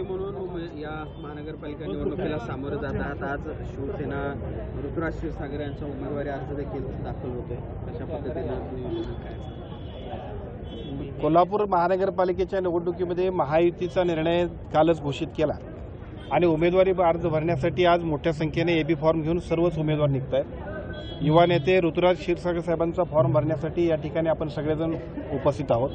म्हणून या महानगरपालिका निवडणुकीला सामोरं जातात. आज शिवसेना ऋतुराज क्षीरसागर यांचा उमेदवारी अर्ज देखील दाखल होतोय. कशा पद्धतीने कोल्हापूर महानगरपालिकेच्या निवडणुकीमध्ये महायुतीचा निर्णय कालच घोषित केला आणि उमेदवारी अर्ज भरण्यासाठी आज मोठ्या संख्येने एबी फॉर्म घेऊन सर्वच उमेदवार निघत आहेत. युवा नेते ऋतुराज क्षीरसागर साहेबांचा फॉर्म भरण्यासाठी या ठिकाणी आपण सगळेजण उपस्थित आहोत.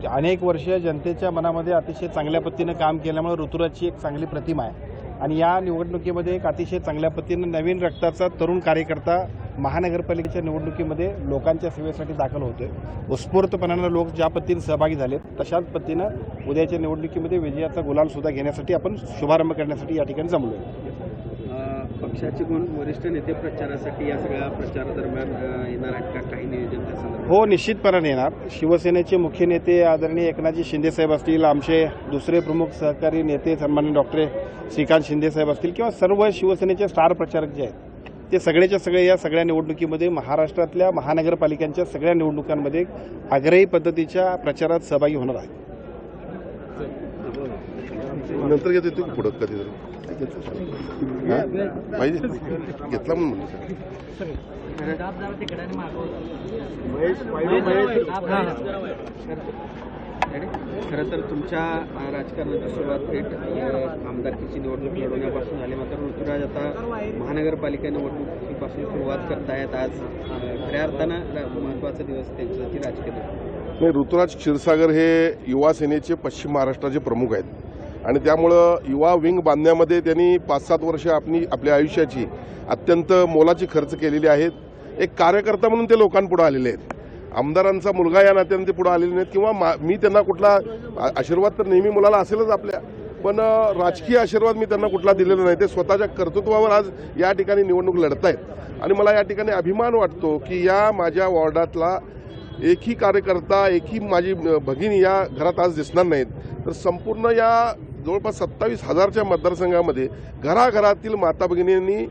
अनेक वर्ष जनतेच्या मनामध्ये अतिशय चांगल्या पद्धतीनं काम केल्यामुळे ऋतुराजची एक चांगली प्रतिमा आहे आणि या निवडणुकीमध्ये एक अतिशय चांगल्या पद्धतीनं नवीन रक्ताचा तरुण कार्यकर्ता महानगरपालिकेच्या निवडणुकीमध्ये लोकांच्या सेवेसाठी दाखल होतोय. उत्स्फूर्तपणानं लोक ज्या पद्धतीने सहभागी झालेत तशाच पद्धतीनं उद्याच्या निवडणुकीमध्ये विजयाचा गुलाल सुद्धा घेण्यासाठी आपण शुभारंभ करण्यासाठी या ठिकाणी जमलोय. पक्षाचे कोण वरिष्ठ नेते प्रचारासाठी या सगळ्या प्रचारादरम्यान येणार आहेत का? काही नियोजन त्या संदर्भात? हो, निश्चितपणाने येणार. शिवसेनेचे मुख्य नेते आदरणीय एकनाथजी शिंदे साहेब असतील, आमचे दुसरे प्रमुख सहकारी नेते सन्माननीय डॉक्टर श्रीकांत शिंदे साहेब असतील किंवा सर्व शिवसेनेचे स्टार प्रचारक जे आहेत ते सगळेच्या सगळे या सगळ्या निवडणुकीमध्ये महाराष्ट्रातल्या महानगरपालिकांच्या सगळ्या निवडणुकांमध्ये आग्रही पद्धतीच्या प्रचारात सहभागी होणार आहेत. नंतर घेतो तू पुढं कधी माहिती घेतला म्हणून खरं तर तुमच्या राजकारणाची सुरुवात थेट आमदारकीची निवडणूक लढवण्यापासून झाली. मात्र ऋतुराज आता महानगरपालिका निवडणुकीपासून सुरुवात करतायत. आज खऱ्या अर्थानं महत्त्वाचा दिवस त्यांच्यासाठी राजकीय. नाही, ऋतुराज क्षीरसागर हे युवा सेनेचे पश्चिम महाराष्ट्राचे प्रमुख आहेत आणि त्यामुळं युवा विंग बांधण्यामध्ये त्यांनी 5-7 वर्ष आपल्या आयुष्याची अत्यंत मोलाची खर्च केलेली आहेत. एक कार्यकर्ता म्हणून ते लोकांपुढे आलेले आहेत. आमदारांचा मुलगा या नात्याने ते पुढे आलेले नाहीत किंवा मी त्यांना कुठला आशीर्वाद तर नेहमी मुलाला असेलच आपल्या, पण राजकीय आशीर्वाद मी त्यांना कुठला दिलेला नाही. ते स्वतःच्या कर्तृत्वावर आज या ठिकाणी निवडणूक लढतायत आणि मला या ठिकाणी अभिमान वाटतो की या माझ्या वॉर्डातला एकही कार्यकर्ता, एकही माझी भगिनी या घरात आज दिसणार नाहीत. तर संपूर्ण या जवळपास 27,000च्या मतदारसंघामध्ये घराघरातील माता भगिनींनी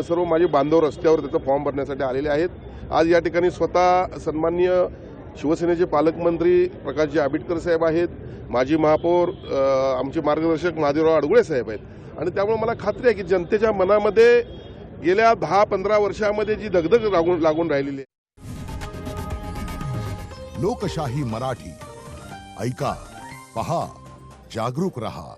सर्व माझे बांधव रस्त्यावर त्याचा फॉर्म भरण्यासाठी आलेले आहेत. आज या ठिकाणी स्वतः सन्माननीय शिवसेनेचे पालकमंत्री प्रकाशजी आंबेडकर साहेब आहेत, माजी महापौर आमचे मार्गदर्शक महादेवराव अडगुळे साहेब आहेत आणि त्यामुळे मला खात्री आहे की जनतेच्या मनामध्ये गेल्या 10-15 वर्षामध्ये जी दगदग लागून राहिलेली आहे. लोकशाही मराठी ऐका, पहा, जागरूक रहा.